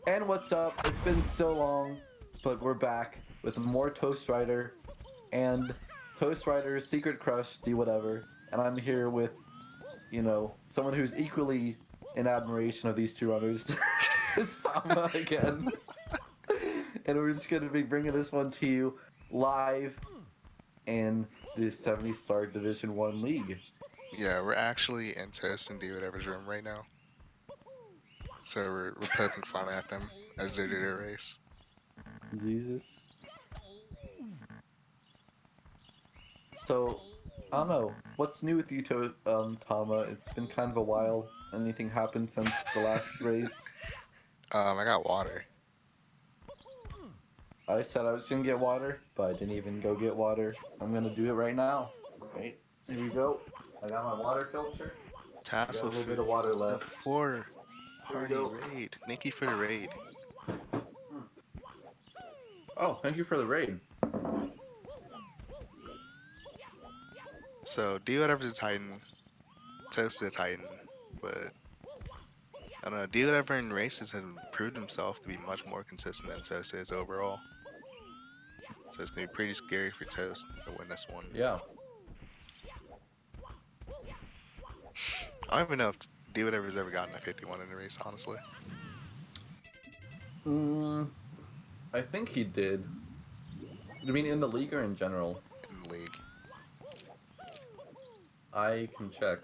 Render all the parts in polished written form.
And what's up? It's been so long, but we're back with more Toast Rider and Toast Rider's secret crush, Dwhatever. And I'm here with, someone who's equally in admiration of these two runners. It's Tama again. And we're just going to be bringing this one to you live in the 70-star Division 1 League. Yeah, we're actually in Toast and Dwhatever's room right now. So we're poking fun at them as they do their race. Jesus. So, I don't know. What's new with you, Tama? It's been kind of a while. Anything happened since the last race? I got water. I said I was gonna get water, but I didn't even go get water. I'm gonna do it right now. Right, here we go. I got my water filter. Got a Tassel little bit food. of water The left. 4 Here we party go. raid. Thank you for the raid. Oh, thank you for the raid. So Dwhatever's a Titan, Toast is a Titan, but I don't know. Dwhatever in races has proved himself to be much more consistent than Toast is overall. So it's gonna be pretty scary for Toast to win this one. Yeah. I don't even know if Dwhatever's ever gotten a 51 in a race, honestly. I think he did. You mean in the league or in general? In the league. I can check.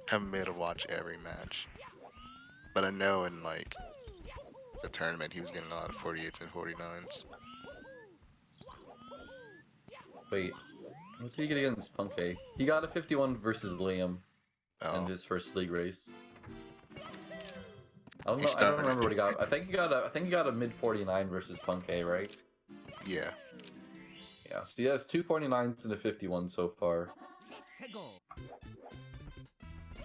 Haven't been able to watch every match. But I know in like the tournament he was getting a lot of 48s and 49s. Wait, what did he get against Punkay? He got a 51 versus Liam in his first league race. I don't know. I don't remember what he got. I think he got a mid 49 versus Punkay, right? Yeah. Yeah. So he has two 49s and a 51 so far. You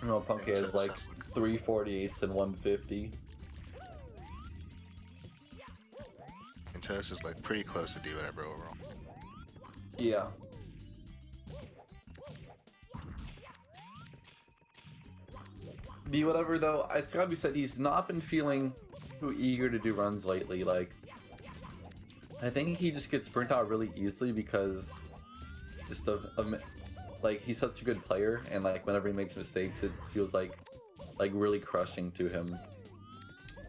know, Punkay has like 3 48s and 150. And Toast is like pretty close to Dwhatever overall. Yeah. Dwhatever though, it's gotta be said he's not been feeling too eager to do runs lately. Like, I think he just gets burnt out really easily because just of like he's such a good player, and like whenever he makes mistakes, it feels like really crushing to him.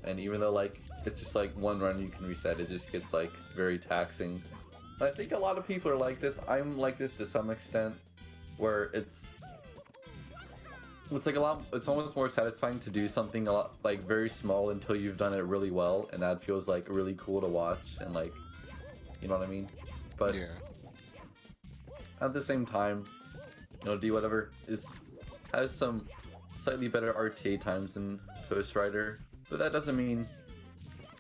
And even though like it's just like one run you can reset, it just gets like very taxing. I think a lot of people are like this. I'm like this to some extent, where it's like it's almost more satisfying to do something a lot like very small until you've done it really well, and that feels like really cool to watch, and like, you know what I mean? But yeah. At the same time, Dwhatever has some slightly better RTA times than Toast Rider, but that doesn't mean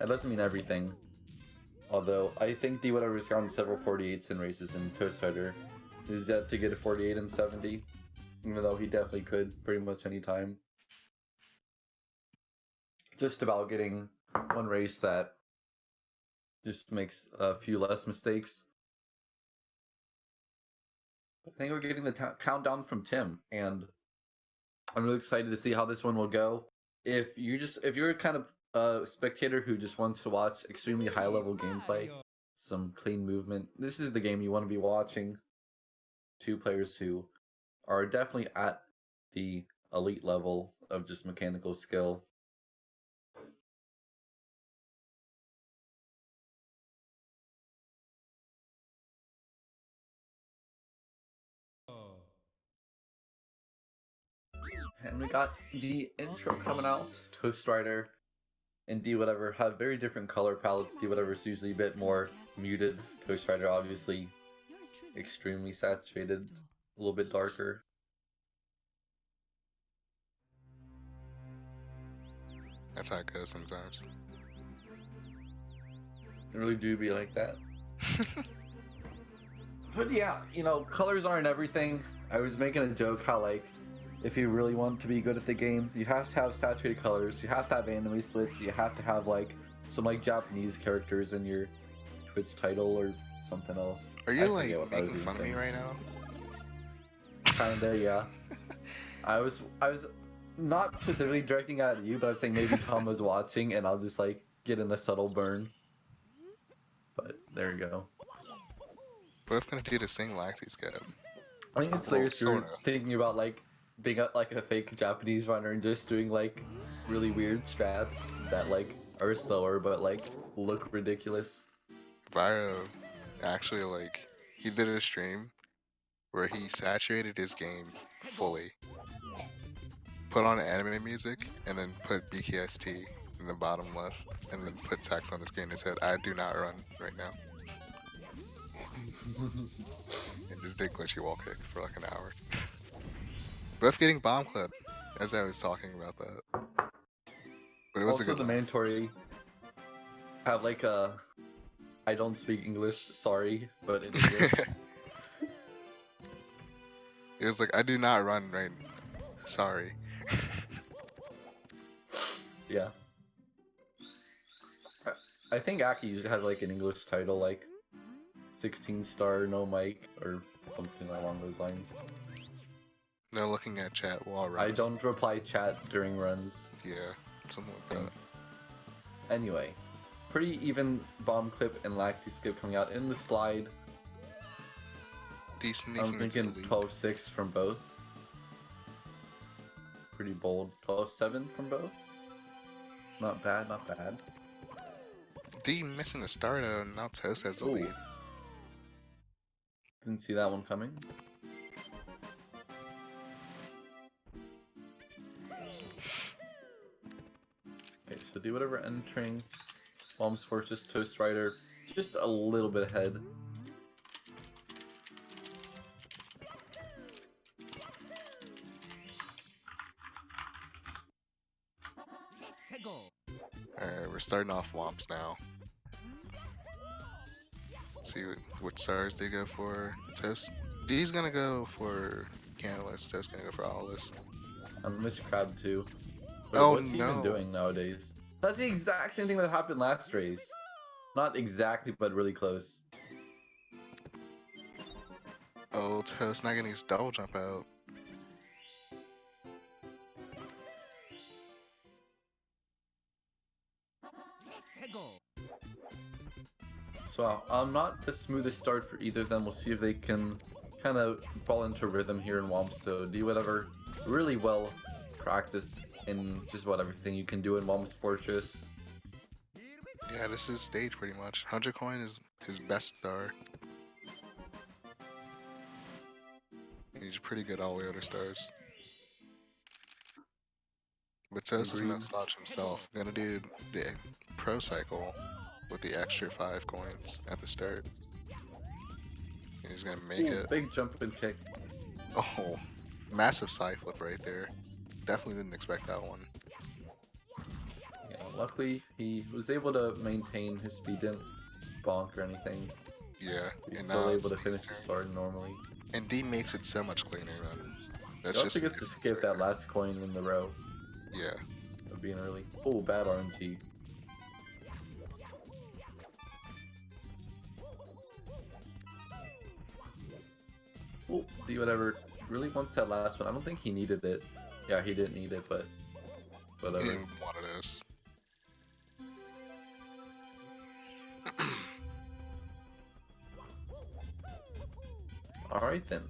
everything. Although I think Dwhatever's gotten several 48s in races, and Toast Rider is yet to get a 48 and 70, even though he definitely could pretty much any time. Just about getting one race that just makes a few less mistakes. I think we're getting the countdown from Tim, and I'm really excited to see how this one will go. If you're kind of a spectator who just wants to watch extremely high level gameplay, some clean movement, this is the game you want to be watching. Two players who are definitely at the elite level of just mechanical skill. And we got the intro coming out. Toast Rider and Dwhatever have very different color palettes. Dwhatever's usually a bit more muted. Toast Rider obviously extremely saturated, a little bit darker. That's how it goes sometimes. It really do be like that. But yeah, colors aren't everything. I was making a joke how like if you really want to be good at the game, you have to have saturated colors, you have to have anime splits, you have to have like some like Japanese characters in your Twitch title or something else. Are you like making fun of me right now? Kinda, yeah. I was not specifically directing at you, but I'm saying maybe Tom was watching and I'll just like get in a subtle burn. But there you go. Both gonna do the same Lactis cap. I think it's hilarious you're thinking about like being like a fake Japanese runner and just doing like really weird strats that like are slower but like look ridiculous. Viro actually like he did a stream where he saturated his game fully, put on anime music, and then put BKST in the bottom left, and then put text on the screen that said, "I do not run right now." And just did glitchy wall kick for like an hour. Both getting bomb clip, as I was talking about that. But it was also a good the one. mandatory have like a I don't speak English, sorry, but in English. It was like, I do not run right. Sorry. Yeah. I think Aki has like an English title like 16-star no mic or something along those lines. No looking at chat while runs. I don't reply chat during runs. Yeah, something like that. Anyway, pretty even bomb clip and Lacti skip coming out in the slide. Decent. I'm thinking 12-6 from both. Pretty bold. 12-7 from both. Not bad, not bad. D missing a start and now Toast has the Ooh. lead. Didn't see that one coming. Okay, so Dwhatever entering. Bombs Fortress, Toastrider, just a little bit ahead. Alright, we're starting off Womps now. See what stars they go for. Toast. D's gonna go for Canalist, Toast gonna go for Owlist. I missed Crab too. But Oh what's he even doing nowadays? That's the exact same thing that happened last race. Not exactly, but really close. Oh, Toast not getting his double jump out. So not the smoothest start for either of them. We'll see if they can kind of fall into rhythm here in Womp. So Dwhatever, really well practiced in just about everything you can do in Womp's Fortress. Yeah, this is stage pretty much. 100 coin is his best star. He's pretty good all the other stars. But Toast is no slouch himself. Gonna do the pro cycle with the extra 5 coins at the start. And he's gonna make it. Big jump and kick. Oh, massive side flip right there. Definitely didn't expect that one. Yeah, luckily he was able to maintain his speed, didn't bonk or anything. Yeah, he's still able to finish the start normally. And D makes it so much cleaner then. That's he also gets to skip that last coin in the row. Yeah. Of being early. Oh, bad RNG. Oh, Dwhatever really wants that last one. I don't think he needed it. Yeah, he didn't need it, but whatever. He didn't want it. Alright then.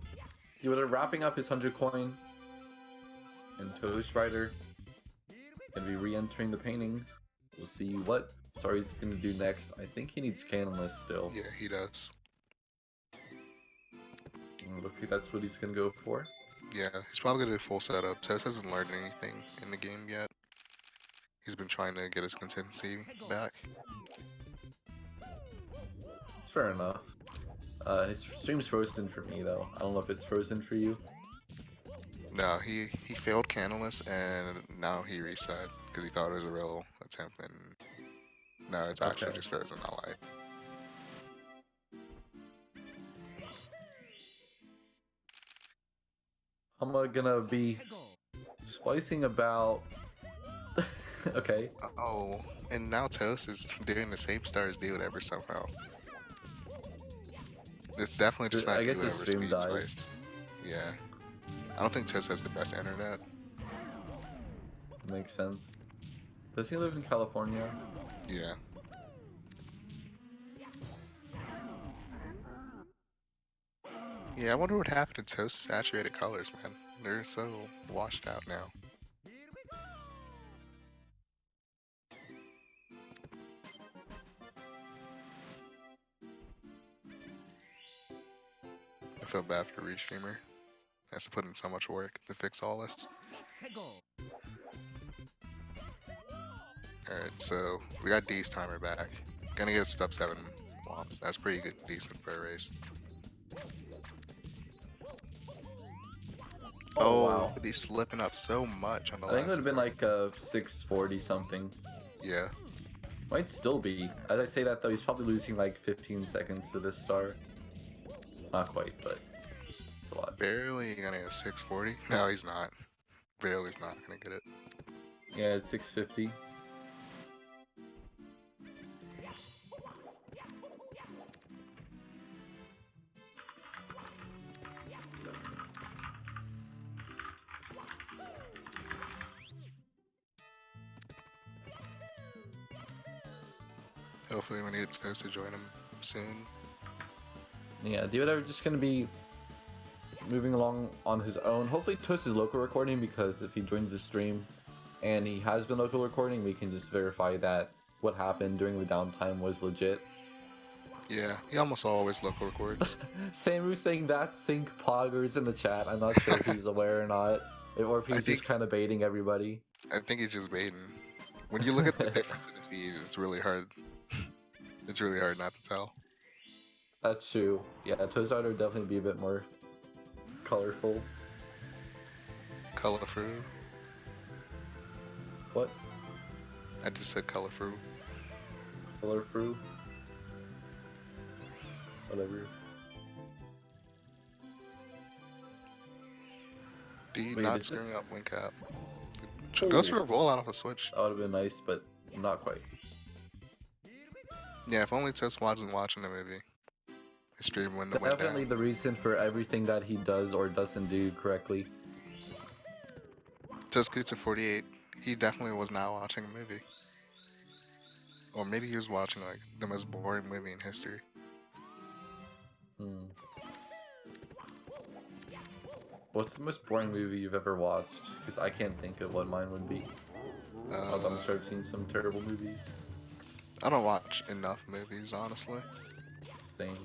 Dwhatever wrapping up his 100 coin. And Toastrider gonna be re-entering the painting. We'll see what Sorry's gonna do next. I think he needs Canonless still. Yeah, he does. Looks like that's what he's gonna go for. Yeah, he's probably gonna do full setup. Toast hasn't learned anything in the game yet. He's been trying to get his consistency back. It's fair enough. His stream's frozen for me though. I don't know if it's frozen for you. No, he failed Canalist and now he reset because he thought it was a real attempt and no, it's actually just frozen, not light. I'm gonna be splicing about. Okay. Oh, and now Toast is doing the same star as Dwhatever somehow. It's definitely just not Dwhatever speed spice. Yeah. I don't think Toast has the best internet. Makes sense. Does he live in California? Yeah. Yeah, I wonder what happened to Toast saturated colors, man. They're so washed out now. I feel bad for the restreamer. Has to put in so much work to fix all this. Alright, so we got D's timer back. Gonna get step 7 wops. That's pretty good, decent for a race. Oh, wow. but he's slipping up so much on the I think it would last have been part. like a 640 something. Yeah. Might still be. As I say that though, he's probably losing like 15 seconds to this star. Not quite, but it's a lot. Barely gonna get 640. No, he's not. Barely's not gonna get it. Yeah, it's 650. Hopefully we need Toast to join him soon. Yeah, Dwhatever just gonna be moving along on his own. Hopefully Toast is local recording, because if he joins the stream and he has been local recording, we can just verify that what happened during the downtime was legit. Yeah, he almost always local records. Samu saying that sync poggers in the chat. I'm not sure if he's aware or not, or if he's just kind of baiting everybody. I think he's just baiting. When you look at the difference in the feed, it's really hard. It's really hard not to tell. That's true. Yeah, toastrider would definitely be a bit more colorful. Colorful. What? I just said colorful. Colorful? Whatever. D Wait, not is screwing this- up wing cap. Goes for a roll out of a switch. That would have been nice, but not quite. Yeah, if only Toast wasn't watching the movie. His stream wouldn't have went Definitely down. the reason for everything that he does or doesn't do correctly. Toast gets to 48. He definitely was not watching a movie. Or maybe he was watching like the most boring movie in history. What's the most boring movie you've ever watched? Because I can't think of what mine would be. Although I'm sure I've seen some terrible movies. I don't watch enough movies, honestly. Same.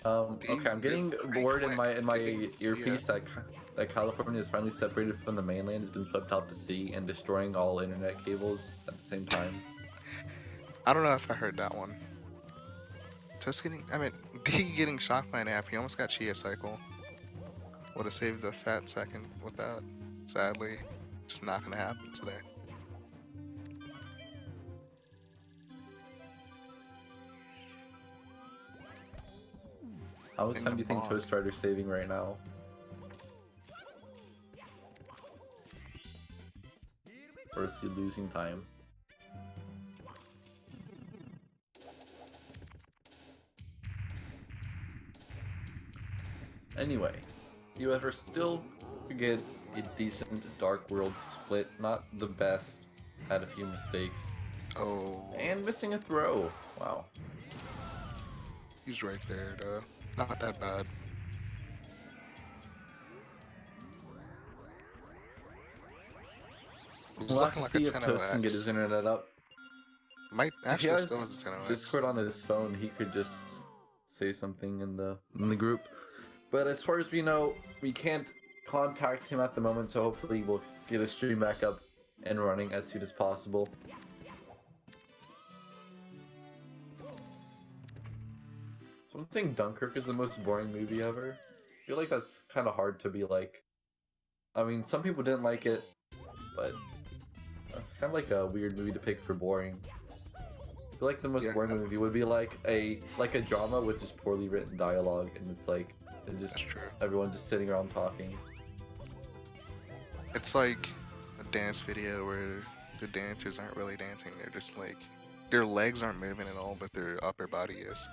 Okay, I'm getting bored in my earpiece that California is finally separated from the mainland, has been swept out to sea, and destroying all internet cables at the same time. I don't know if I heard that one. Just getting, I mean, D getting shocked by an app. He almost got Chia Cycle. Would have saved a fat second with that. Sadly, just not gonna happen today. How much time do you think toastrider's saving right now? Or is he losing time? Anyway, you ever still get a decent Dark World split, not the best, had a few mistakes. Oh. And missing a throw. Wow. He's right there, though. Not that bad. We'll have to see if Toast can get his internet up. Might If he actually still has has a 10 Discord on his phone, he could just say something in the group. But as far as we know, we can't contact him at the moment, so hopefully we'll get his stream back up and running as soon as possible. Someone saying Dunkirk is the most boring movie ever. I feel like that's kind of hard to be like. I mean, some people didn't like it, but it's kind of like a weird movie to pick for boring. I feel like the most boring movie would be like a drama with just poorly written dialogue, and it's like just everyone just sitting around talking. It's like a dance video where the dancers aren't really dancing. They're just like their legs aren't moving at all, but their upper body is.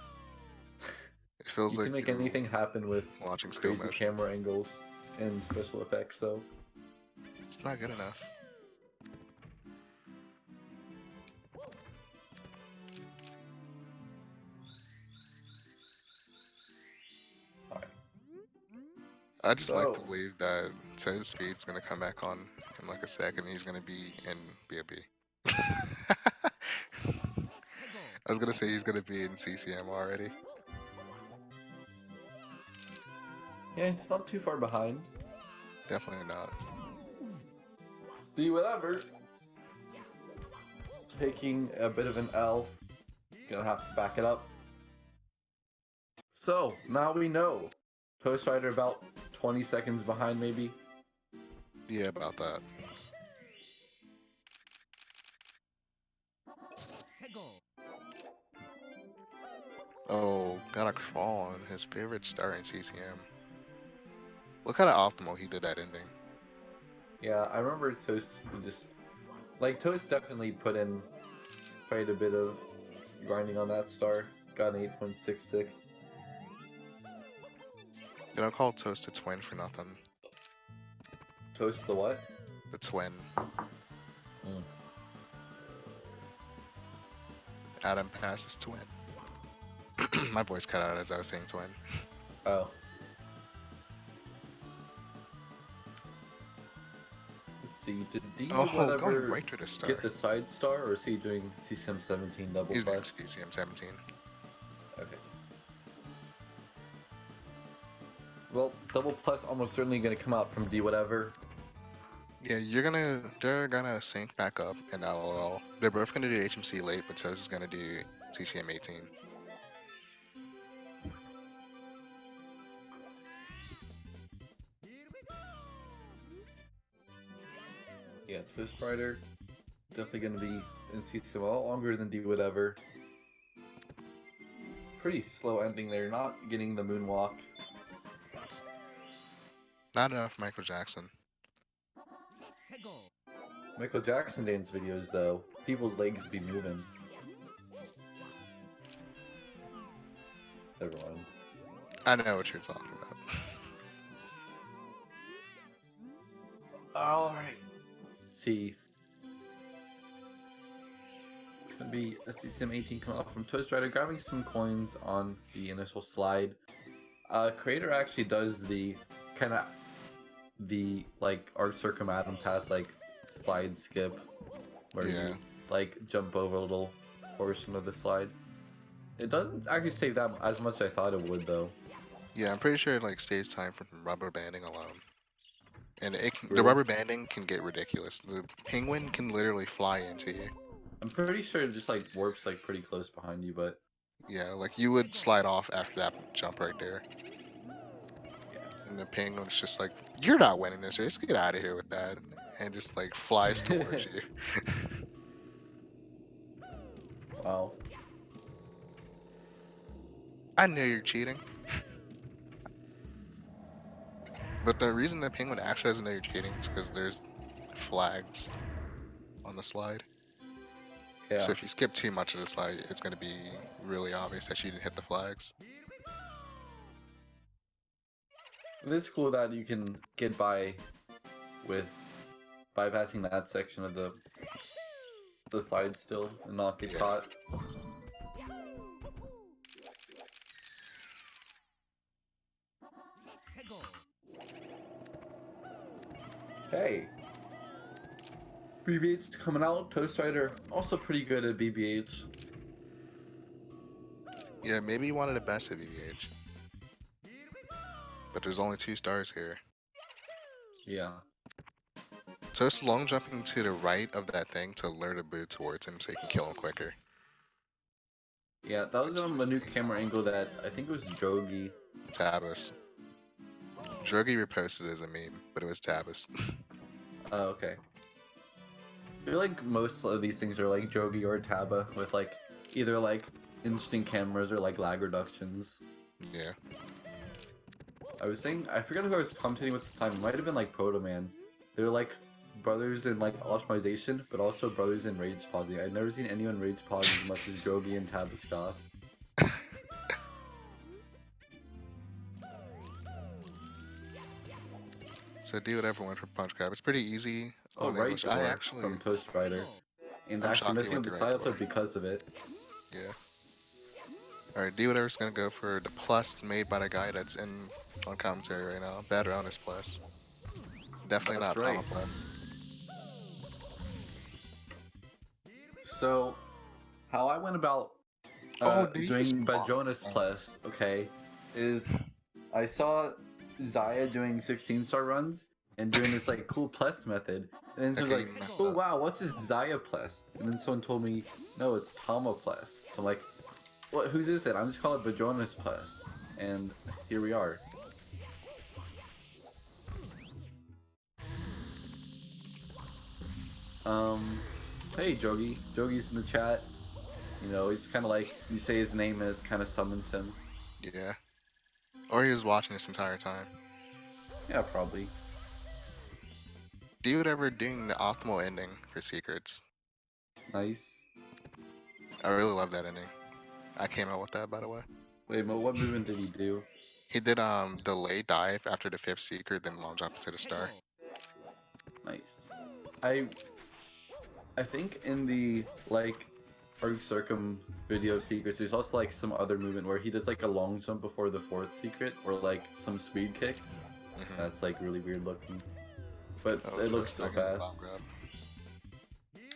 It feels You like can make you're anything happen with watching still crazy motion. camera angles and special effects, though. It's not good enough. Alright. I just like to So, believe that Toad Speed's gonna come back on in like a second. He's gonna be in BOB. I was gonna say he's gonna be in CCM already. yeah, it's not too far behind. Definitely not. Dwhatever. Taking a bit of an L. Gonna have to back it up. So, now we know. Toastrider about 20 seconds behind, maybe. Yeah, about that. Oh, got a crawl on his favorite star in CCM. Look how optimal he did that ending. Yeah, I remember Toast just... Like, Toast definitely put in quite a bit of grinding on that star. Got an 8.66. They don't call Toast a twin for nothing. Toast the what? The twin. Mm. Adam passes twin. My voice cut out as I was saying twin. Oh. Let's see, did D Oh, going whatever right to the star. get the side star, or is he doing CCM17 double He's doing plus? CCM 17. Okay. Well, double plus almost certainly gonna come out from D whatever. Yeah, they're gonna sync back up in LOL. They're both gonna do HMC late, but Toast is gonna do CCM 18. Yeah, toastrider definitely gonna be in CCM a lot longer than D whatever. Pretty slow ending there, not getting the moonwalk. Not enough Michael Jackson. Michael Jackson dance videos though, people's legs be moving. Never mind. I know what you're talking about. Alright. Let's see. It's gonna be SCSIM 18 coming off from Toastrider, grabbing some coins on the initial slide. Creator actually does the kind of the like arc circumventum pass like slide skip where Yeah. you like jump over a little portion of the slide. It doesn't actually save that as much as I thought it would though. Yeah, I'm pretty sure it like saves time from rubber banding alone. And the Really? rubber banding can get ridiculous. The penguin can literally fly into you. I'm pretty sure it just like warps like pretty close behind you, but Yeah, like you would slide off after that jump right there. yeah. And the penguin's just like, you're not winning this race, get out of here with that. And just like flies towards you. Wow. I know you're cheating. But the reason the penguin actually doesn't know you're cheating is because there's flags on the slide. Yeah. So if you skip too much of the slide, it's going to be really obvious that you didn't hit the flags. It is cool that you can get by with bypassing that section of the slide still and not get Yeah. caught. Hey, BBH coming out. Toastrider also pretty good at BBH. Yeah, maybe one of the best at EVH. But there's only 2 stars here. Yeah. So it's long jumping to the right of that thing to lure the boo towards him so he can kill him quicker. Yeah, that was a new camera angle that I think it was Jogi. Tabus. Drogi reposted as a meme, but it was Tabus. Oh, okay. I feel like most of these things are like Jogi or Taba with like either like interesting cameras or like lag reductions. Yeah. I was saying, I forget who I was commentating with at the time. It might have been like Proto Man. They're like brothers in like optimization, but also brothers in rage pausing. I've never seen anyone rage pause as much as Jogi and Tabascoff. So do whatever went for punch grab. It's pretty easy Oh, on right English. I door actually, from Toastrider. And I'm actually shocked he messing went up the the right side door. flip because of it. Yeah. Alright, do whatever's gonna go for the plus made by the guy that's in on commentary right now. Bad round is plus. Definitely That's not right. Tama plus. So, how I went about Oh, did he just doing Bajonas Plus, okay, is I saw Zaya doing 16-star runs and doing this like cool plus method, and then so Okay, like, you messed oh up. wow, what's this Zaya plus? And then someone told me, no, it's Tama plus. So I'm like, what? Who's this? I'm just calling it Bajonas plus, and here we are. Hey Jogi, Jogi's in the chat. You know, he's kind of like you say his name and it kind of summons him. Yeah. Or he was watching this entire time. Yeah, probably. Do whatever doing the optimal ending for secrets. Nice. I really love that ending. I came out with that, by the way. Wait, but what movement did he do? He did delay dive after the 5th secret, then long jump into the star. Nice. I think in the like Arc Circum video secrets, there's also like some other movement where he does like a long jump before the 4th secret, or like some speed kick. That's like really weird looking, but it looks so fast.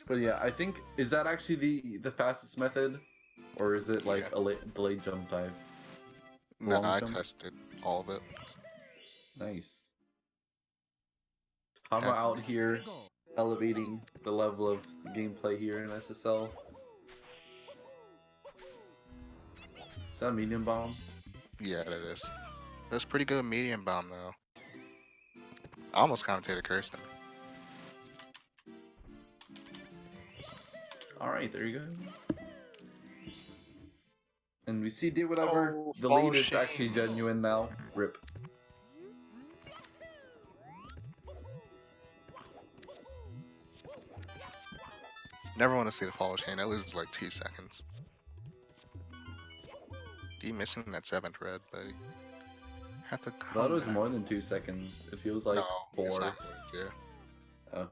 But yeah, I think is that actually the fastest method, or is it like a delayed jump dive? No, I tested all of it. Nice. Tama out here elevating the level of gameplay here in SSL. Is that a medium bomb? Yeah, that is. That's pretty good medium bomb though. I almost commentated cursed him. Alright, there you go. And we see Dwhatever. Oh, the lead is actually genuine now. RIP. Never want to see the follow chain. That loses like 2 seconds. D missing that 7th red, buddy. Have to come. That was more than 2 seconds. It feels like 4. It's not 2. Oh.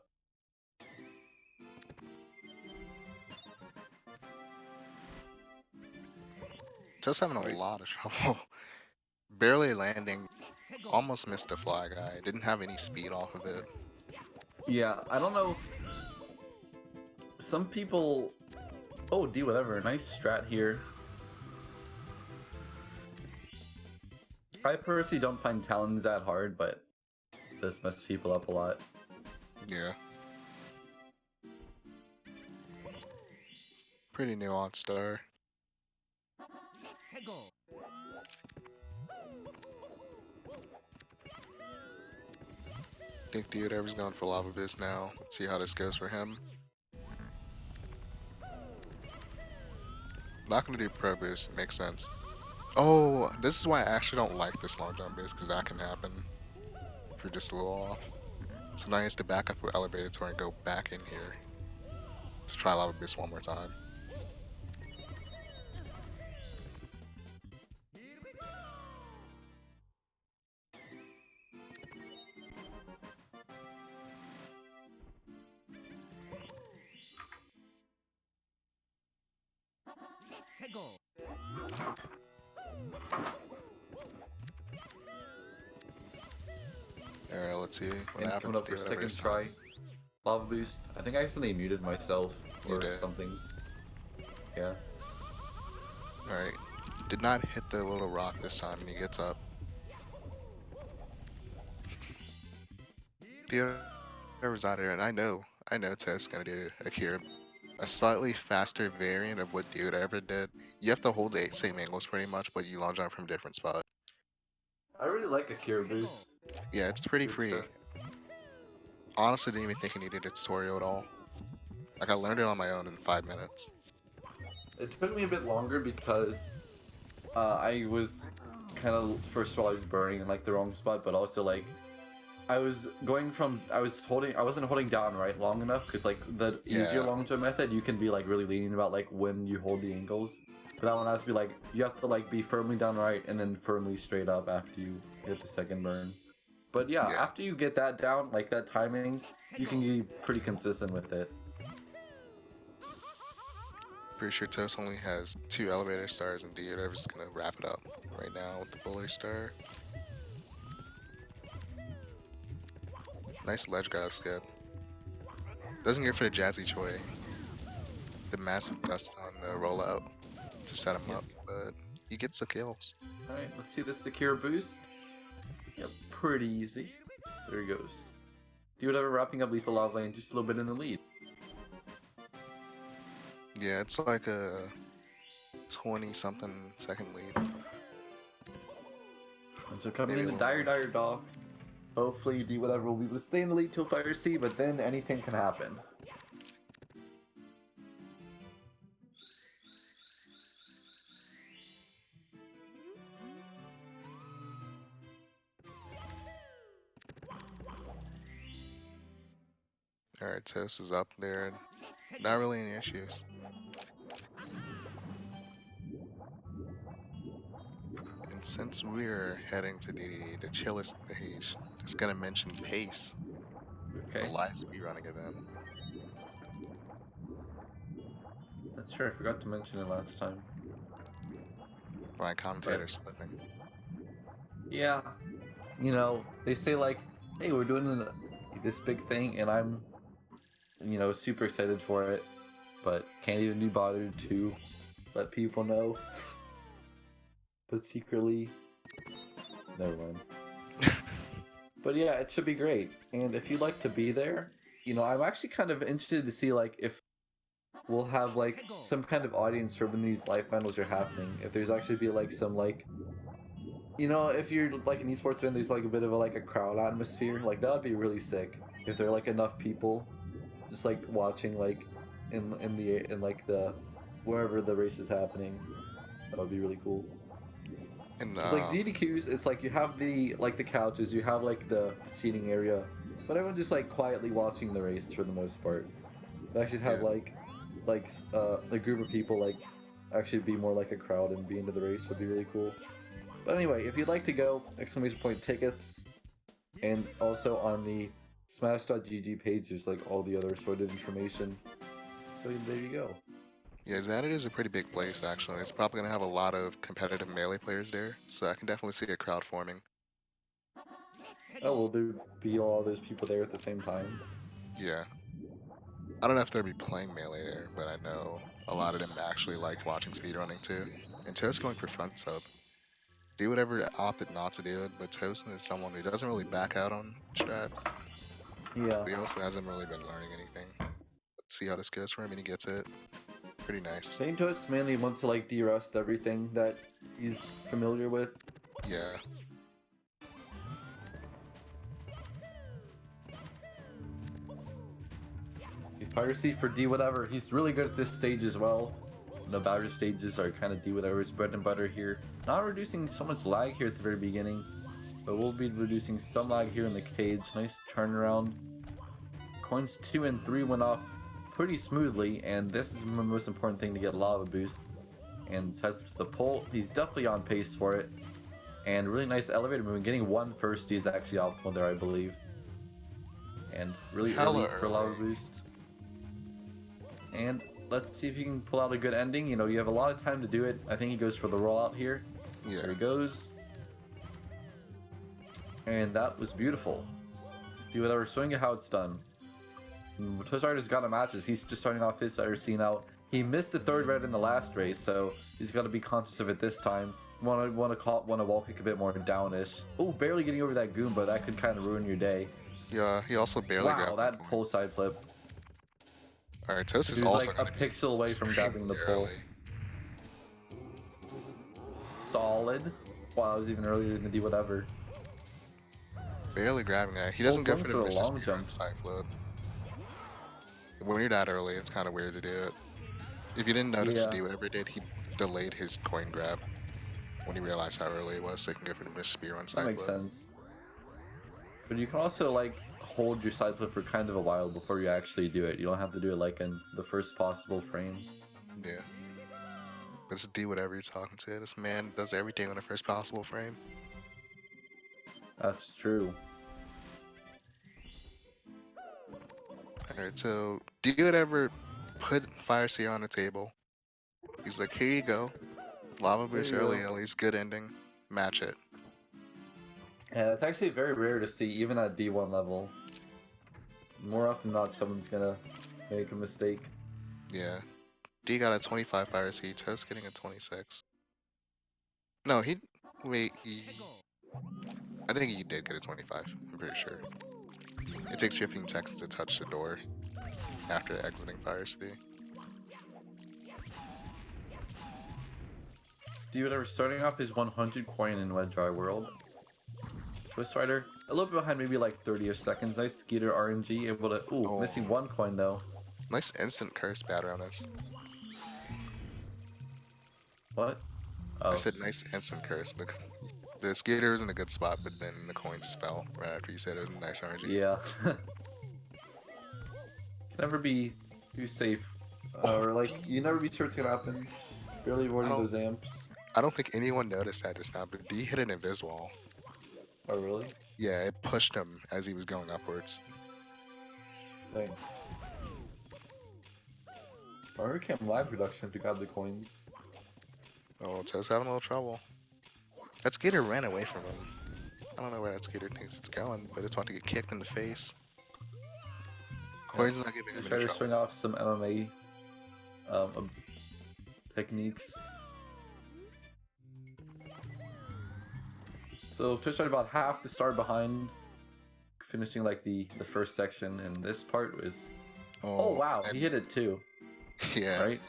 Just having a lot of trouble. Barely landing. Almost missed a fly guy. Didn't have any speed off of it. Yeah, I don't know. Some people... Oh, Dwhatever. Nice strat here. I personally don't find Talons that hard, but this messes people up a lot. Yeah. Pretty nuanced star. I think Dwhatever's going for Lava Biz now. Let's see how this goes for him. Not gonna do Pro Boost, it makes sense. Oh, this is why I actually don't like this long jump boost, because that can happen if you're just a little off. So now he has to back up with Elevator Tour and go back in here to try Lava Boost one more time. Alright, let's see what And happens. coming up for second try. Lava Boost. I think I accidentally muted myself or something. Yeah. Alright. Did not hit the little rock this time and he gets up. Whoever's out here, and I know Ted's gonna do a slightly faster variant of what Dwhatever did. You have to hold the same angles pretty much, but you launch out from different spots. I really like Akira Boost. Yeah, it's pretty free. Honestly, didn't even think I needed a tutorial at all. Like, I learned it on my own in 5 minutes. It took me a bit longer because I was kind of, first of all, I was burning in like the wrong spot, but also like I was going from, I wasn't holding down right long enough, because like the easier long jump method, you can be like really lenient about like when you hold the angles. But that one has to be like, you have to like be firmly down right and then firmly straight up after you hit the second burn. But yeah, Yeah. after you get that down, like that timing, you can be pretty consistent with it. Pretty sure Toast only has 2 elevator stars, and Dwhatever's gonna wrap it up right now with the bully star. Nice ledge guard skip. Doesn't go for the Jazzy Choi. The massive dust on the rollout to set him up, but he gets the kills. Alright, let's see the Stakira boost. Yep, pretty easy. There he goes. Dwhatever wrapping up Lethal Lava Lane, just a little bit in the lead. Yeah, it's like a 20-something second lead. And so coming Maybe a into little more. Dire Dogs. Hopefully Dwhatever will be able to stay in the lead till Fire C, but then anything can happen. Alright, Toast is up there. Not really any issues. And since we're heading to the chillest stage, just gonna mention Pace, Okay. the live speedrunning event. That's sure, I forgot to mention it last time. My commentators slipping. Yeah, you know, they say like, hey, we're doing this big thing, and I'm, you know, super excited for it, but can't even be bothered to let people know. But secretly, never mind. But yeah, it should be great. And if you'd like to be there, you know, I'm actually kind of interested to see like if we'll have like some kind of audience for when these live finals are happening. If there's actually be like some like, you know, if you're like an esports fan, there's like a bit of a crowd atmosphere. Like that would be really sick if there are like enough people just like watching like in like the wherever the race is happening. That would be really cool. And It's like GDQs, it's like you have the couches, you have like the seating area, but everyone just like quietly watching the race for the most part. They actually have yeah. a group of people like actually be more like a crowd and be into the race would be really cool. But anyway, if you'd like to go, exclamation point tickets, and also on the smash.gg page there's like all the other assorted information. So there you go. Yeah, Xanadu is a pretty big place actually. It's probably gonna have a lot of competitive melee players there, so I can definitely see a crowd forming. Oh, will there be all those people there at the same time? Yeah. I don't know if they'll be playing melee there, but I know a lot of them actually like watching speedrunning too. And Toast going for front sub. Dwhatever opted not to do it, but Toast is someone who doesn't really back out on strats. Yeah. But he also hasn't really been learning anything. Let's see how this goes for him, and he gets it. Pretty nice. Shane Toast mainly wants to like de-rust everything that he's familiar with. Yeah. Piracy for Dwhatever. He's really good at this stage as well. The Bowser stages are kind of Dwhatever's bread and butter here. Not reducing so much lag here at the very beginning, but we'll be reducing some lag here in the cage. Nice turnaround. Coins 2 and 3 went off pretty smoothly, and this is the most important thing to get lava boost. And sets to the pole. He's definitely on pace for it. And really nice elevator movement. Getting one first is actually optimal there, I believe. And really Hella early for lava early. boost. And let's see if he can pull out a good ending. You know, you have a lot of time to do it. I think he goes for the rollout here. Yeah. There he goes. And that was beautiful. Dwhatever, showing you how it's done. Toastrider's got a matches. He's just starting off his Fire C now. He missed the third red in the last race, so he's got to be conscious of it this time. Want to wall kick a bit more downish. Oh, barely getting over that Goomba. That could kind of ruin your day. Yeah, he also barely Wow, grabbed that the pole side flip. Alright, Toast is He was also like a gonna be pixel away from grabbing the pole. early. Solid. Wow, that was even earlier than the Dwhatever. Barely grabbing that. He doesn't go going for the for a vicious long jump. side flip. When you're that early, it's kind of weird to do it. If you didn't notice, Yeah. Dwhatever did, he delayed his coin grab when he realized how early it was, so he can go for the missed spear on That side makes flip. sense. But you can also like hold your side flip for kind of a while before you actually do it. You don't have to do it like in the first possible frame. Yeah. But it's Dwhatever you're talking to. This man does everything on the first possible frame. That's true. Alright, so Dwhatever put Fire Sea on the table. He's like, here you go. Lava There Boost you early go. Ellie's good ending. Match it. Yeah, it's actually very rare to see, even at D1 level. More often than not, someone's gonna make a mistake. Yeah. D got a 25 Fire Sea, Toast getting a 26. No, he. Wait, he. I think he did get a 25. I'm pretty sure. It takes 15 seconds to touch the door after exiting Fire Sea. Whatever, starting off his 100 coin in Wet Dry World. Toastrider, a little bit behind, maybe like 30 seconds. Nice Skeeter RNG, able to. Ooh, Oh. missing one coin though. Nice instant curse Battronus. What? I Oh. said nice instant curse. The skater was in a good spot, but then the coin just fell right after you said it was a nice RNG. Yeah. Can never be too safe. Or like, you never be sure it's gonna happen. Barely avoiding those amps. I don't think anyone noticed that just now, but D hit an invis wall. Oh, really? Yeah, it pushed him as he was going upwards. Dang. Hurricane lag reduction to grab the coins. Oh, Ted's having a little trouble. That skater ran away from him. I don't know where that skater thinks it's going, but it's about to get kicked in the face. Coin's not giving him any Try to trouble. swing off some MMA techniques. So Twitch started about half the star behind, finishing like the first section, and this part was. Oh wow, he hit it too. Yeah. Right.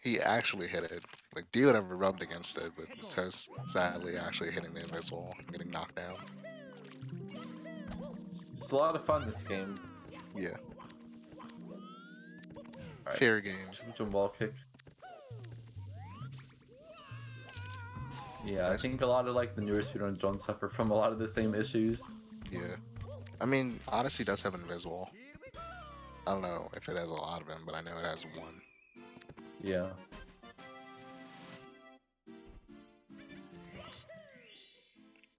He actually hit it. Like Dwhatever rubbed against it, but Tez sadly actually hitting the invis wall and getting knocked down. It's a lot of fun this game. Yeah. Right. Fair game. Jump wall kick. Yeah, Nice. I think a lot of like the newer speedruns don't suffer from a lot of the same issues. Yeah. I mean, Odyssey does have invis wall. I don't know if it has a lot of them, but I know it has one. Yeah.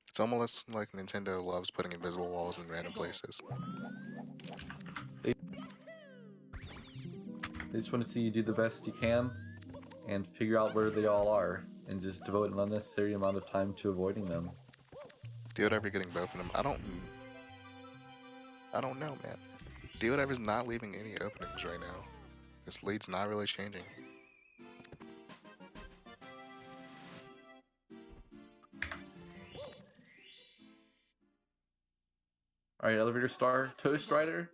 It's almost like Nintendo loves putting invisible walls in random places. They just want to see you do the best you can and figure out where they all are and just devote an unnecessary amount of time to avoiding them. Dwhatever getting both of them. I don't know, man. Dwhatever's not leaving any openings right now. This lead's not really changing. Alright, elevator star, Toastrider.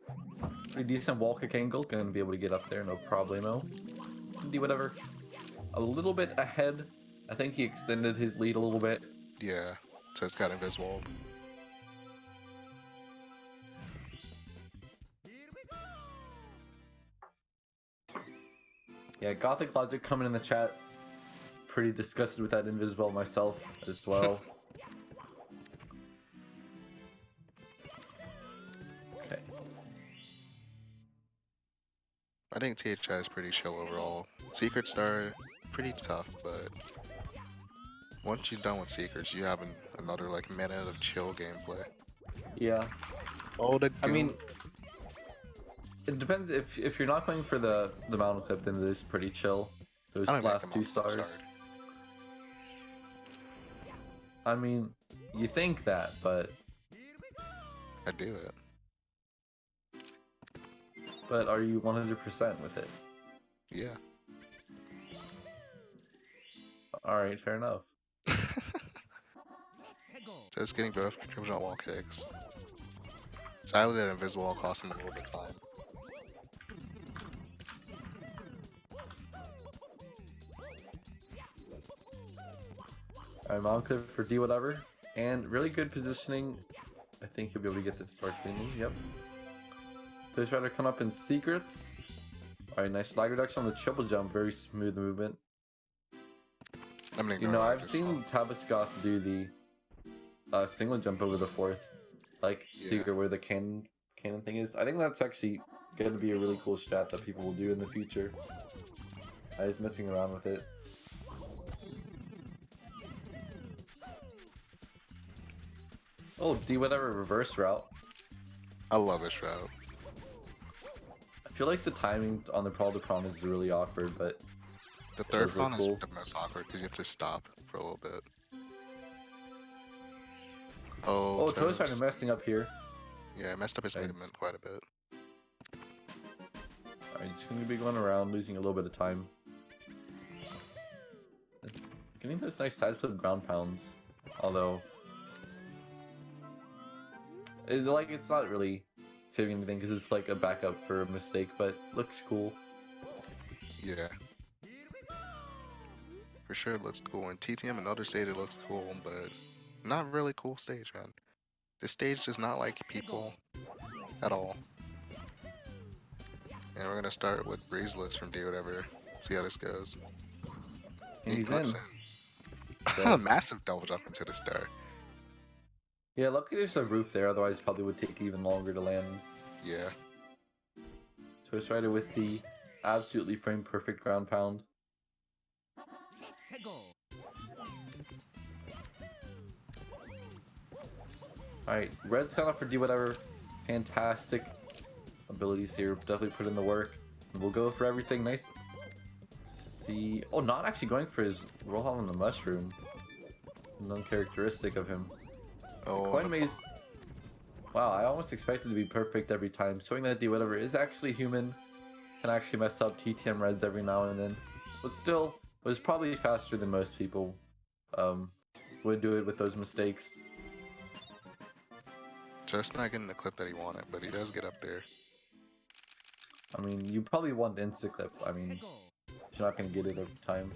Pretty decent wall kick angle, gonna be able to get up there, no problemo. Dwhatever. A little bit ahead. I think he extended his lead a little bit. Yeah, so it's got invis wall. Yeah, Gothic Logic coming in the chat. Pretty disgusted with that invisible myself as well. Okay. I think THI is pretty chill overall. Secret Star, pretty tough, but once you're done with Secrets, you have another like minute of chill gameplay. Yeah. Oh, I mean, it depends. If you're not going for the mountain clip, then it is pretty chill. Those last 2 stars. I mean, you think that, but I do it. But are you 100% with it? Yeah. Alright, fair enough. Just getting both triple shot wall kicks. Sadly, that invisible wall cost him a little bit of time. Alright, mountain clip for Dwhatever. And really good positioning. I think he'll be able to get this start cleanly. Yep. Fish Rider come up in secrets. Alright, nice lag reduction on the triple jump. Very smooth movement. I'm gonna You know, I've seen Tabascoth do the single jump over the fourth, like secret where the cannon thing is. I think that's actually going to be a really cool strat that people will do in the future. I was messing around with it. Oh, Dwhatever reverse route. I love this route. feel like the timing on the prom is really awkward, but The it third does look phone is cool. the most awkward because you have to stop for a little bit. Oh, Oh, Toastrider Toast. messing up here. Yeah, I messed up his Nice. movement quite a bit. Alright, just gonna be going around, losing a little bit of time. It's getting those nice side flip ground pounds, although it's not really saving anything because it's like a backup for a mistake, but looks cool. Yeah. For sure it looks cool. And TTM and other stage it looks cool, but not really cool stage, man. This stage does not like people at all. And we're gonna start with Breezeless from Dwhatever. See how this goes. And he's clips in. in. So, Massive double jump into the star. yeah, luckily there's a roof there, otherwise it probably would take even longer to land. Yeah. Toastrider with the absolutely frame perfect ground pound. Alright, Red's kind of for Dwhatever. Fantastic abilities here. Definitely put in the work. And we'll go for everything. Nice. Let's see. Oh, not actually going for his roll on the mushroom. An uncharacteristic of him. Oh, Coin maze. Wow, I almost expected to be perfect every time. Showing that Dwhatever is actually human. Can actually mess up TTM Reds every now and then. But still, was probably faster than most people would do it with those mistakes. just not getting the clip that he wanted, but he does get up there. I mean, you probably want instant clip. I mean, you're not gonna get it every time.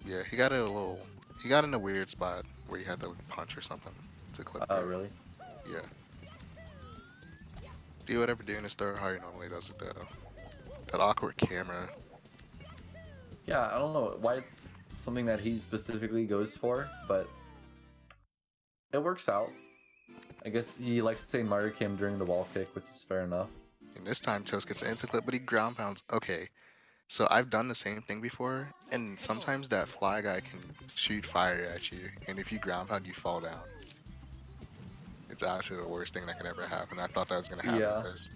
Yeah, he got it a little. He got in a weird spot where he had to punch or something to clip. Oh, really? Yeah. Dwhatever doing his third how he normally does it though. That awkward camera. Yeah, I don't know why it's something that he specifically goes for, but it works out. I guess he likes to say Mario Cam during the wall kick, which is fair enough. And this time Toast gets an instant clip, but he ground pounds. Okay. So I've done the same thing before, and sometimes that fly guy can shoot fire at you, and if you ground pound, you fall down. It's actually the worst thing that could ever happen. I thought that was gonna happen Yeah. to us.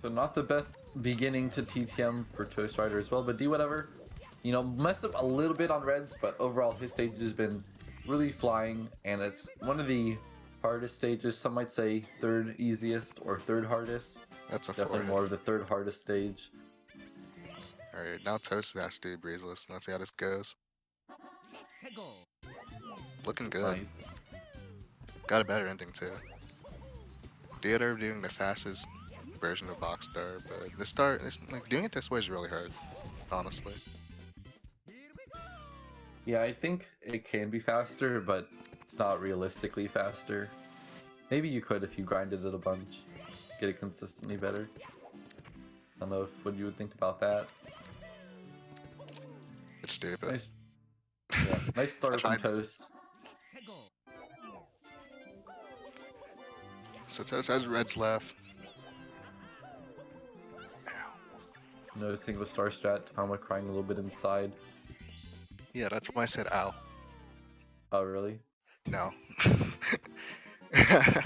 So not the best beginning to TTM for Toastrider as well, but Dwhatever, you know, messed up a little bit on Reds, but overall his stage has been really flying, and it's one of the hardest stages. Some might say third easiest or third hardest. That's a Definitely forehead. more of the third hardest stage. Alright, now Toast has to do Breezeless. Let's see how this goes. Looking good. Nice. Got a better ending too. Dwhatever doing the fastest version of Box Star, but the start, like doing it this way is really hard, honestly. Yeah, I think it can be faster, but it's not realistically faster. Maybe you could if you grinded it a bunch, get it consistently better. I don't know what you would think about that. It's stupid. Nice, yeah, nice start from Toast. So Toast has Reds left. Noticing the star strat, Tama crying a little bit inside. Yeah, that's why I said ow. Oh, really? No. It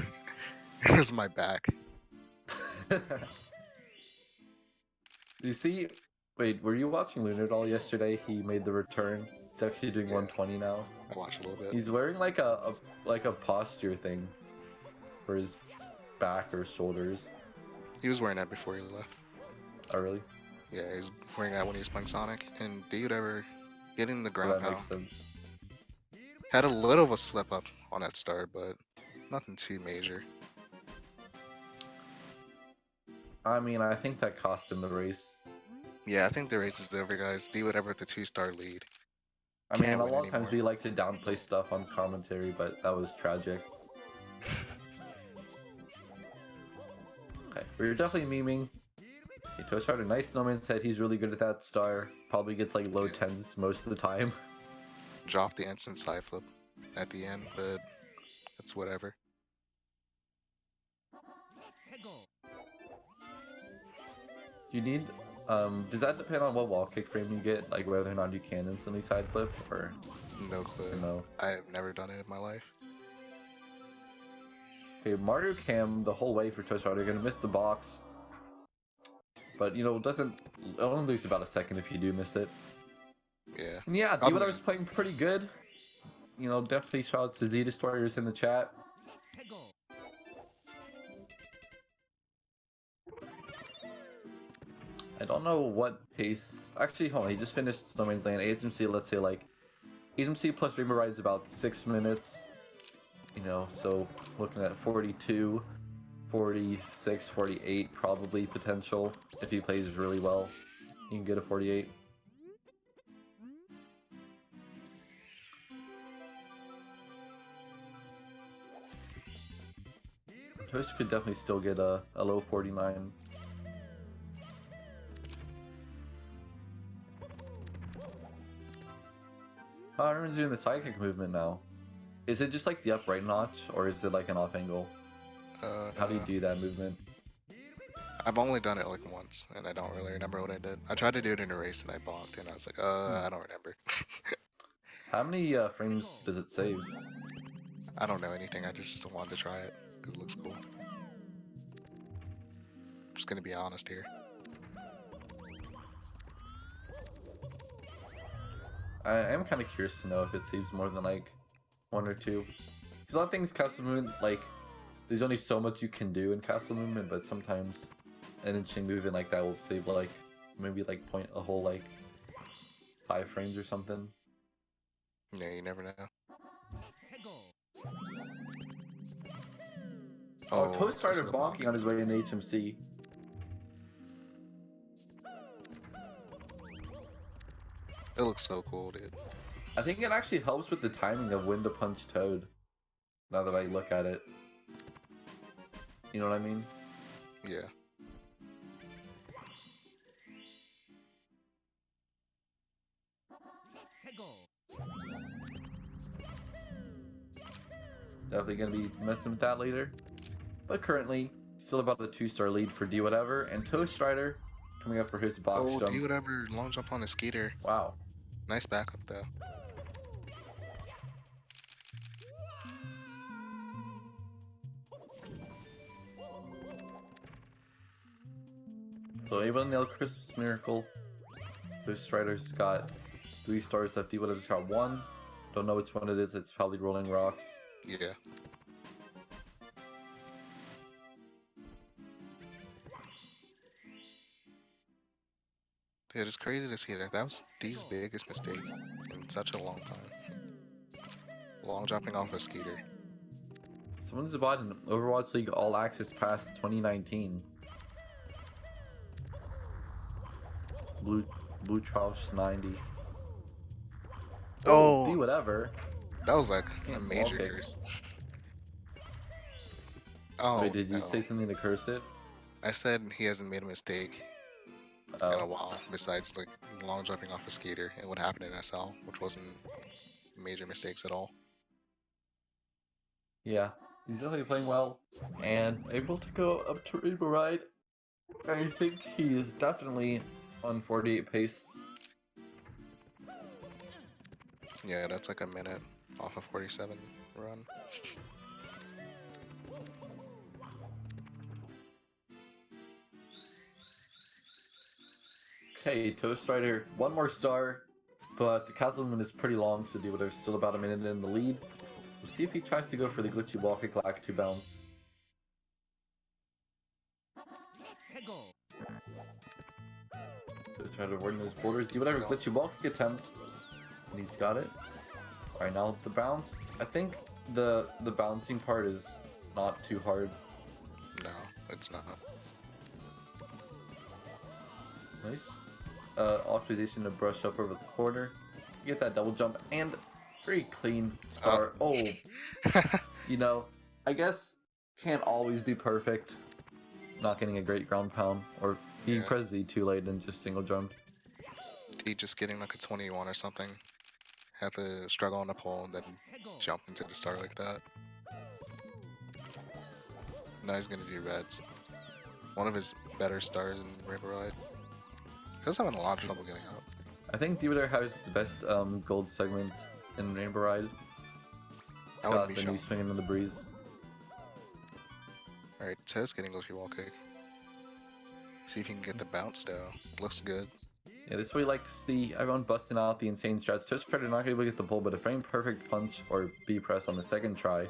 was my back. You see, wait, were you watching Lunar Doll yesterday? He made the return. He's actually doing 120 now. I watched a little bit. He's wearing like a posture thing for his back or shoulders. He was wearing that before he left. Oh, really? Yeah, he was wearing that when he was playing Sonic. And Dwhatever getting the Well, ground that pound. makes sense. Had a little of a slip up on that start, but nothing too major. I mean, I think that cost him the race. Yeah, I think the race is over, guys. Dwhatever with the 2-star lead. I mean, Can't a win lot of times anymore. we like to downplay stuff on commentary, but that was tragic. Okay, we're definitely memeing. Okay, Toastrider, nice snowman's head. He's really good at that star. Probably gets like low 10s most of the time. Drop the instant side flip at the end, but it's whatever. You need, does that depend on what wall kick frame you get? Like whether or not you can instantly side flip, or No clue. no? I've never done it in my life. Okay, Mario Cam the whole way for Toastrider. Gonna miss the box. but you know, it only lose about a second if you do miss it. Yeah. And yeah, I'll Dwhatever's just- playing pretty good. You know, definitely shout out to Z Destroyers in the chat. I don't know what pace. Actually, hold on. He just finished Snowman's Land. HMC, let's say like HMC plus Rainbow Ride is about 6 minutes. You know, so looking at 42, 46, 48 probably potential if he plays really well. You can get a 48. Toast could definitely still get a low 49. Oh, everyone's doing the sidekick movement now. Is it just like the upright notch, or is it like an off angle? How do you do that movement? I've only done it like once, and I don't really remember what I did. I tried to do it in a race, and I bonked, and I was like, I don't remember. How many frames does it save? I don't know anything. I just wanted to try it because it looks cool. Just gonna be honest here. I am kind of curious to know if it saves more than like 1 or 2. Because a lot of things Castle Movement, like, there's only so much you can do in Castle Movement, but sometimes an interesting movement like that will save like, maybe like a whole like 5 frames or something. Yeah, you never know. Oh, toastrider the bonking on his way in HMC. It looks so cool, dude. I think it actually helps with the timing of when to punch Toad. Now that I look at it. You know what I mean? Yeah. Definitely gonna be messing with that later. But currently, still about the 2-star lead for Dwhatever, and toastrider coming up for his box Oh, jump. Dwhatever long jump on a skater. Wow. Nice backup though. So able to nail Christmas Miracle. Toastrider's got 3 stars left. Dwhatever's got 1. Don't know which one it is. It's probably Rolling Rocks. Yeah. Dude, it's crazy to see that. That was D's biggest mistake in such a long time. Long jumping off a skater. Someone's bought an Overwatch League All Access Pass 2019. Blue Troush 90. Oh, Dwhatever. that was like a Can't major wall kick. curse. Oh, Wait, did you no. say something to curse it? I said he hasn't made a mistake in a Oh, while, besides like long jumping off a skater and what happened in SL, which wasn't major mistakes at all. yeah. He's definitely playing well and able to go up to Rainbow Ride. I think he is definitely on 48 pace. Yeah, that's like a minute off a 47 run. Okay, toastrider, 1 more star, but the castle movement is pretty long, so Dwhatever's still about a minute in the lead. We'll see if he tries to go for the glitchy wall kick like 2 bounce. So try to avoid those borders. Dwhatever's glitchy wall kick attempt, and he's got it. Alright, now the bounce. I think the bouncing part is not too hard. No, it's not. Nice. Authorization to brush up over the corner. Get that double jump and very clean start. Oh, you know, I guess can't always be perfect. Not getting a great ground pound or being Yeah. press Z too late and just single jump. He just getting like a 21 or something. Have to struggle on the pole and then jump into the start like that. Now he's gonna do reds. One of his better stars in Rainbow Ride. He was having a lot of trouble getting out. I think Dwhatever has the best gold segment in Rainbow Ride. It's I wouldn't got be the knee shocked. swinging in the breeze. Alright, Toad's getting glitchy wall kick. See if you can get the bounce though. Looks good. Yeah, this is what we like to see. Everyone busting out the insane strats. toastrider not able to get the pull, but a frame perfect punch or B press on the second try. You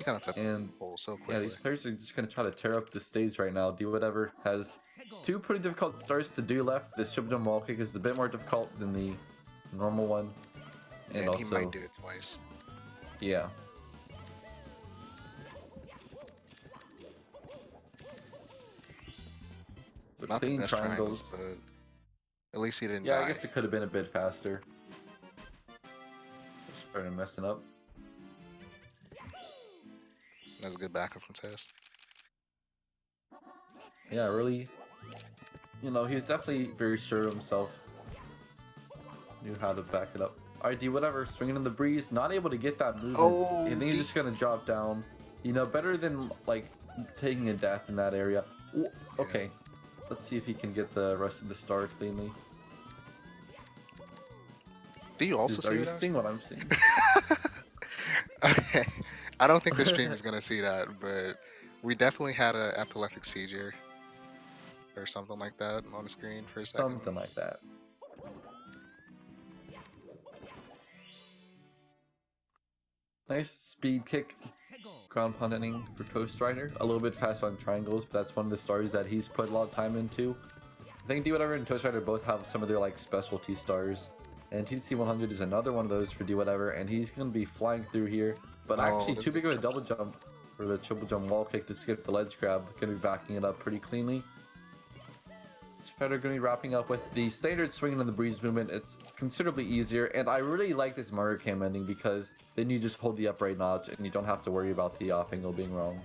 got to And pull so quickly. yeah, these players are just going to try to tear up the stage right now. Dwhatever has 2 pretty difficult stars to do left. This triple jump wall kick is a bit more difficult than the normal one. And also, he might do it twice. Yeah. So Not clean the best triangles. but at least he didn't Yeah, die. I guess it could have been a bit faster. Started messing up. That was a good backup from Test. Yeah, really. You know, he was definitely very sure of himself. Knew how to back it up. Alright, Dwhatever, swinging in the breeze, not able to get that movement. Oh, and then he's just gonna drop down. You know, better than like taking a death in that area. Ooh, okay, let's see if he can get the rest of the star cleanly. Do you also Are see you that? seeing what I'm seeing? Okay, I don't think the stream is gonna see that, but we definitely had an epileptic seizure or something like that on the screen for a second. Something like that. Nice speed kick. Ground pounding for toastrider. A little bit faster on triangles, but that's one of the stars that he's put a lot of time into. I think Dwhatever and toastrider both have some of their like specialty stars. And TC 100 is another one of those for Dwhatever, and he's going to be flying through here. But actually, too big of a double jump for the triple jump wall kick to skip the ledge grab. Going to be backing it up pretty cleanly. Spider going to be wrapping up with the standard swinging on the breeze movement. It's considerably easier, and I really like this Mario Cam ending because then you just hold the upright notch and you don't have to worry about the off angle being wrong.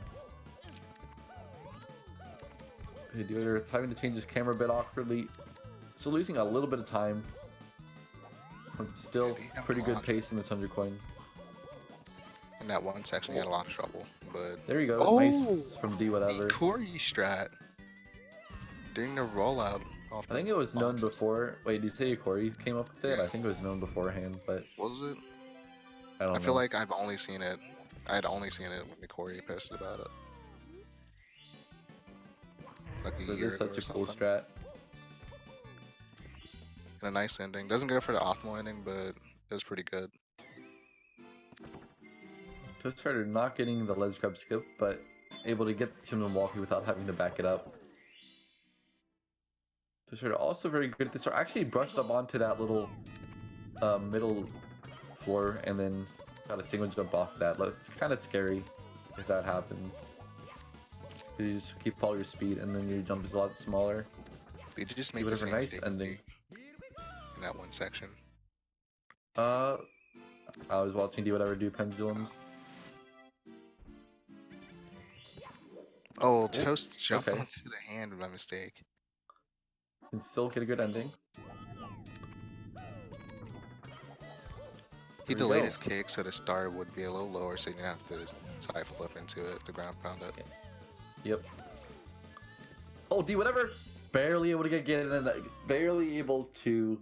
Okay, Dwhatever having to change his camera a bit awkwardly, so losing a little bit of time. But still pretty good pace in this 100 coin. In that one section, he had a lot of trouble, but there he goes. Nice from Dwhatever. Corey strat during the rollout. I think it was known before. Wait, did you say Corey came up with it? Yeah. I think it was known beforehand, but was it? I don't know. I feel like I've only seen it. I had only seen it when Corey posted about it. Like a year ago. It is such a cool strat. And a nice ending. Doesn't go for the optimal ending, but it was pretty good. toastrider not getting the ledge grab skip, but able to get the Chimney Walkie without having to back it up. toastrider also very good at this. Are actually brushed up onto that little middle floor and then got a single jump off that. It's kind of scary if that happens. You just keep all your speed and then your jump is a lot smaller. Did you just make whatever nice ending in that one section? I was watching Dwhatever do pendulums. Oh, Toast jumped onto the hand by mistake. Can still get a good ending. He delayed his kick so the star would be a little lower, so you didn't have to side flip into it, the ground pound it. Yep. Oh, Dwhatever barely able to get in, barely able to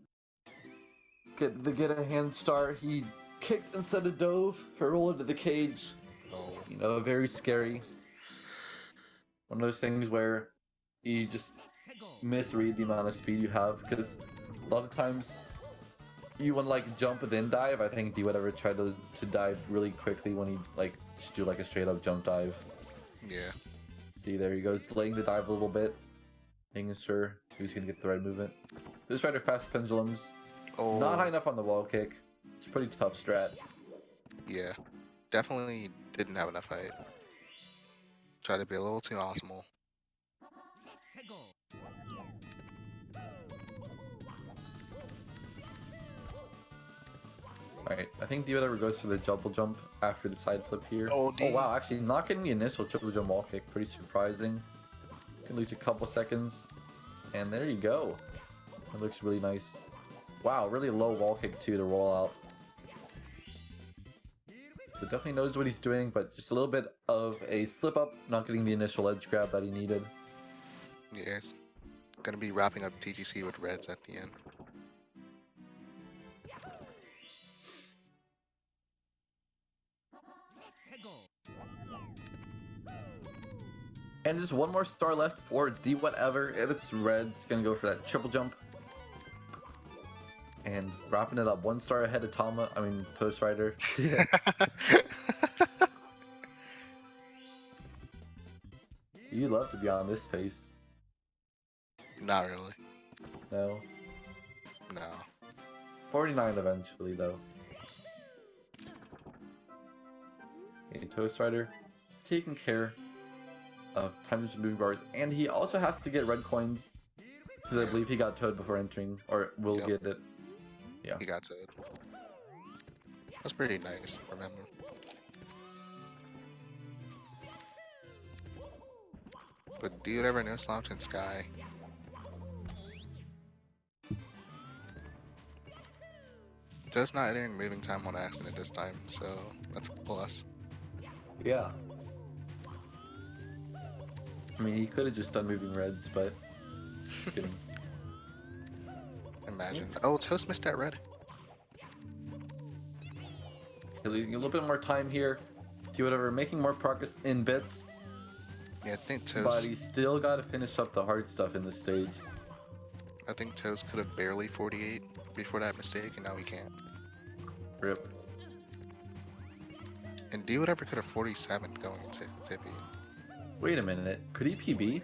get a hand star. He kicked instead of dove, roll into the cage. Oh. You know, very scary. One of those things where you just misread the amount of speed you have, because a lot of times you want to like jump and then dive. I think Dwhatever tried to dive really quickly when he like just do like a straight up jump dive. Yeah. See, there he goes, delaying the dive a little bit, making sure he's gonna get the right movement. This rider fast pendulums. Oh. Not high enough on the wall kick. It's a pretty tough strat. Yeah. Definitely didn't have enough height. Tried to be a little too optimal. Alright, I think Dwhatever goes for the double jump after the side flip here. Oh wow, actually not getting the initial triple jump wall kick. Pretty surprising. Can lose a couple seconds. And there you go. It looks really nice. Wow, really low wall kick too to roll out. So definitely knows what he's doing, but just a little bit of a slip up, not getting the initial edge grab that he needed. Yes. Gonna be wrapping up TGC with reds at the end. And just one more star left for Dwhatever. If it's red, it's gonna go for that triple jump. And wrapping it up 1 star ahead of toastrider. Yeah. You'd love to be on this pace. Not really. No. No. 49 eventually, though. Okay, toastrider taking care of times moving bars, and he also has to get red coins because I believe he got toad before entering, or will get it. Yeah. He got toad. That's pretty nice from him. But do you ever know slouch in sky? Just not entering moving time on accident this time, so that's a plus. Yeah. I mean, he could have just done moving reds, but just kidding. Imagine. Oh, Toast missed that red. Losing a little bit more time here. Dwhatever, making more progress in bits. Yeah, I think Toast. But he's still got to finish up the hard stuff in this stage. I think Toast could have barely 48 before that mistake, and now he can't. Rip. And Dwhatever could have 47 going into Tippy. Wait a minute. Could he PB?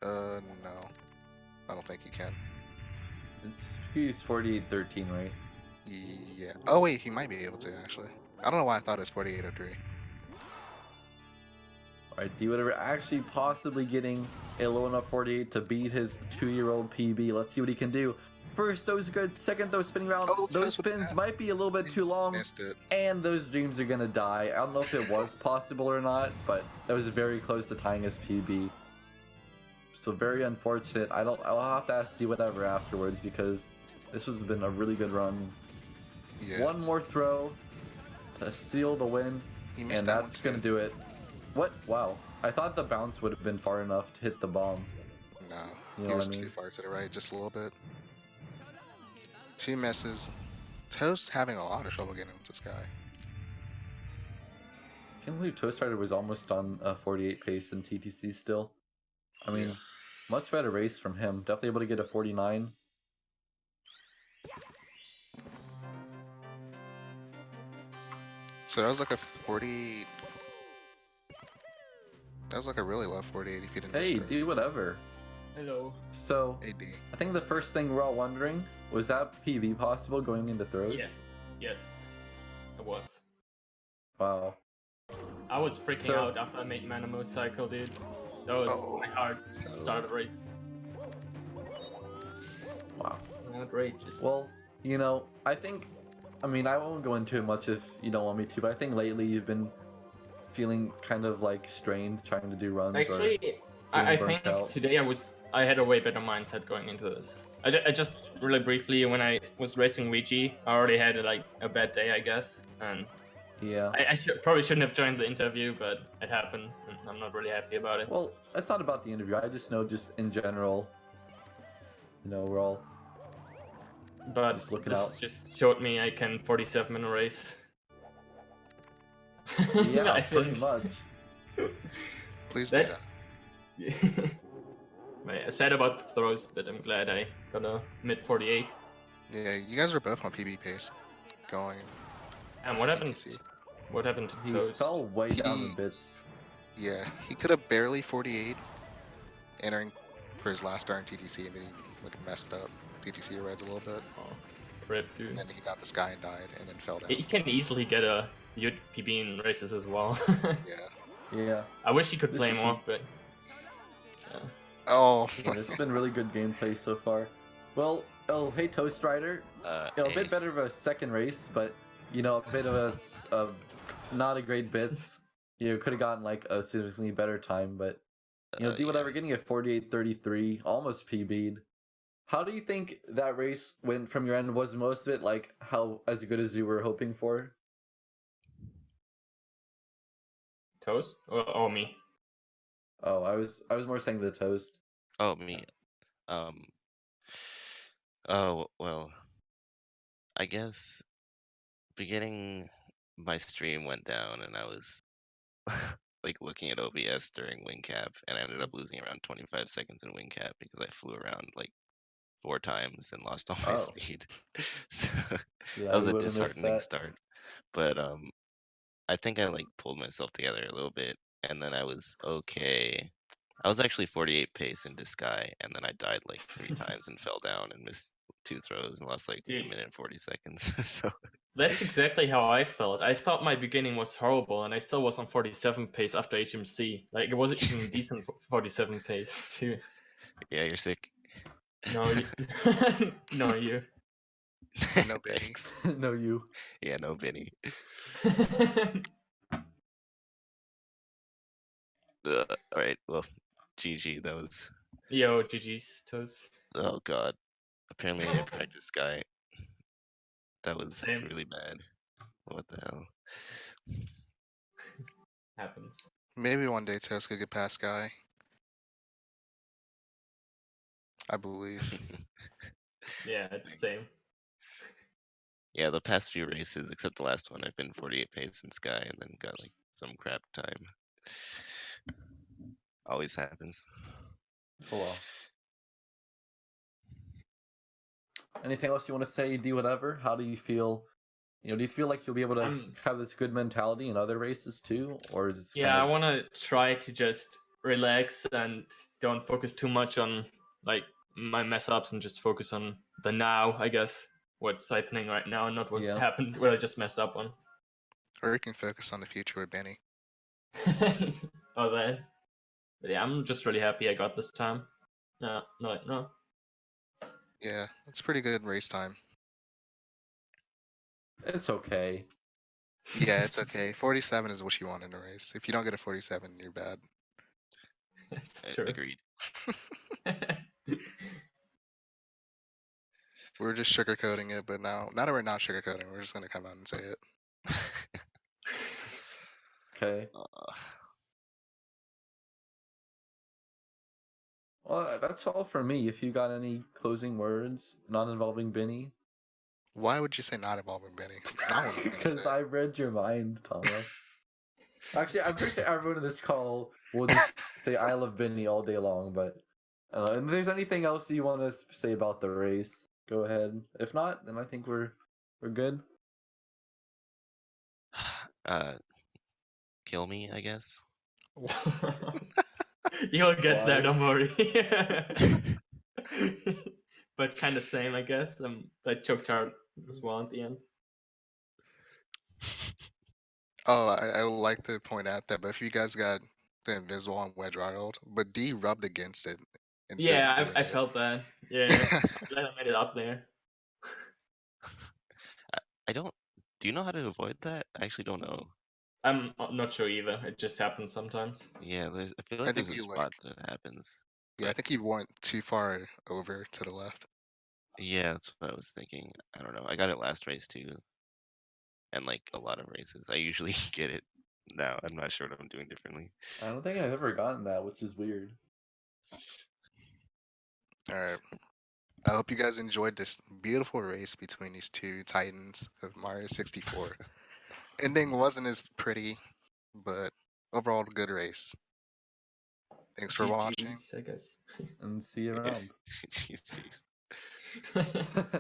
No. I don't think he can. He's 48-13, right? Yeah. Oh wait, he might be able to actually. I don't know why I thought it was 4803. Alright, Dwhatever actually possibly getting a low enough 48 to beat his 2-year-old PB. Let's see what he can do. First, those good. Second, those spinning round. Oh, those spins might be a little bit too long. Missed it. And those dreams are gonna die. I don't know if it was possible or not, but that was very close to tying his PB. So very unfortunate. I'll have to ask Dwhatever afterwards because this has been a really good run. Yeah. One more throw to seal the win, He missed and that that's one gonna too. do it. What? Wow. I thought the bounce would have been far enough to hit the bomb. No, You know he was what I mean? too far to the right, just a little bit. 2 misses. Toast having a lot of trouble getting into Sky. I can't believe toastrider was almost on a 48 pace in TTC still. I mean, Yeah. much better race from him. Definitely able to get a 49. So that was like a 40. That was like a really low 48 if you didn't Hey, miss throws. Dwhatever. Hello. So, AD. I think the first thing we're all wondering, was that PV possible going into throws? Yeah. Yes. It was. Wow. I was freaking So- out after I made Manamo cycle, dude. That was my heart started racing. Wow. Outrageous. Well, you know, I won't go into it much if you don't want me to, but I think lately you've been feeling kind of like strained trying to do runs. Actually, I think burnt out. today I had a way better mindset going into this. I just really briefly, when I was racing Ouija, I already had like a bad day, I guess, and Yeah. I probably shouldn't have joined the interview, but it happened, and I'm not really happy about it. Well, it's not about the interview. I just know, just in general, you know, we're all But just looking this out. just showed me I can 47 in a race. Yeah, I pretty think. much. Please do That- that. I said about the throws, but I'm glad I got a mid 48. Yeah, you guys are both on PB pace. Going. And what happened? TTC. What happened to He Toast? fell way down He- in bits. Yeah, he could have barely 48 entering for his last start in TTC, and then he like messed up TTC reds a little bit. Oh, rip, And dude. then he got the Sky and died, and then fell down. He can easily get a UT PB in races as well. Yeah. Yeah. I wish he could This play is more, but Oh. Yeah, it's been really good gameplay so far. Well, hey Toastrider. A Hey. bit better of a second race, but you know, a bit of not a great bits. You could have gotten like a significantly better time, but you know, Dwhatever getting a 48-33, almost PB'd. How do you think that race went from your end? Was most of it like how as good as you were hoping for? Toast or me? Oh, I was more saying the Toast. Oh, me. Oh, well, I guess beginning my stream went down and I was like looking at OBS during wing cap, and I ended up losing around 25 seconds in wing cap because I flew around like 4 times and lost all my Oh. speed. So Yeah, that was we a would have missed disheartening that. start. But I think I like pulled myself together a little bit, and then I was okay. I was actually 48 pace into Sky, and then I died like 3 times and fell down and missed 2 throws and lost like Dude. 1 minute and 40 seconds. So That's exactly how I felt. I thought my beginning was horrible, and I still was on 47 pace after HMC. Like, it wasn't even decent 47 pace, too. yeah, you're sick. No, you. No, you. No Benny. Thanks. No, you. Yeah, no Vinny. All right, well, GG. That was. Yo, GG's, Toes. Oh god. Apparently I practiced Sky. That was Same. really bad. What the hell? Happens. Maybe one day Toast could get past Guy. I believe. Yeah, it's same. Yeah, the past few races, except the last one, I've been 48 pace in Sky and then got like some crap time. Always happens. Oh well. Anything else you want to say? Do whatever. How do you feel? Do you feel like you'll be able to have this good mentality in other races too, or is it Yeah, kind I of... want to try to just relax and don't focus too much on like my mess ups and just focus on the now, I guess. What's happening right now and not what Yeah. happened, what I just messed up on. Or you can focus on the future with Benny. Oh, that. But yeah, I'm just really happy I got this time. No. Yeah, it's pretty good race time. It's okay. Yeah, it's okay. 47 is what you want in a race. If you don't get a 47, you're bad. That's true. Agreed. We're just sugarcoating it, but now that we're not sugarcoating, we're just gonna come out and say it. Okay. Well, that's all for me. If you got any closing words, not involving Benny. Why would you say not involving Benny? Not what I'm gonna Because say. I read your mind, Tama. Actually, I'm pretty sure everyone in this call will just say I love Benny all day long, but and if there's anything else you want to say about the race, go ahead. If not, then I think we're good. Kill me, I guess. You'll get there, Why? don't worry. But kind of same, I guess. That choked hard as well at the end. Oh, I would like to point out that both of you guys got the invisible on Wedge Arnold, but D rubbed against it. Instead Yeah, of doing I it. felt that. Yeah, I'm glad I made it up there. I don't. Do you know how to avoid that? I actually don't know. I'm not sure either. It just happens sometimes. Yeah, I feel I like think there's a you spot that it happens. Yeah, I But think you went too far over to the left. yeah, that's what I was thinking. I don't know. I got it last race too, and like a lot of races, I usually get it. Now I'm not sure what I'm doing differently. I don't think I've ever gotten that, which is weird. Alright. I hope you guys enjoyed this beautiful race between these two titans of Mario 64. Ending wasn't as pretty, but overall good race. Thanks for watching. GG's, I guess. And see you around. Jeez.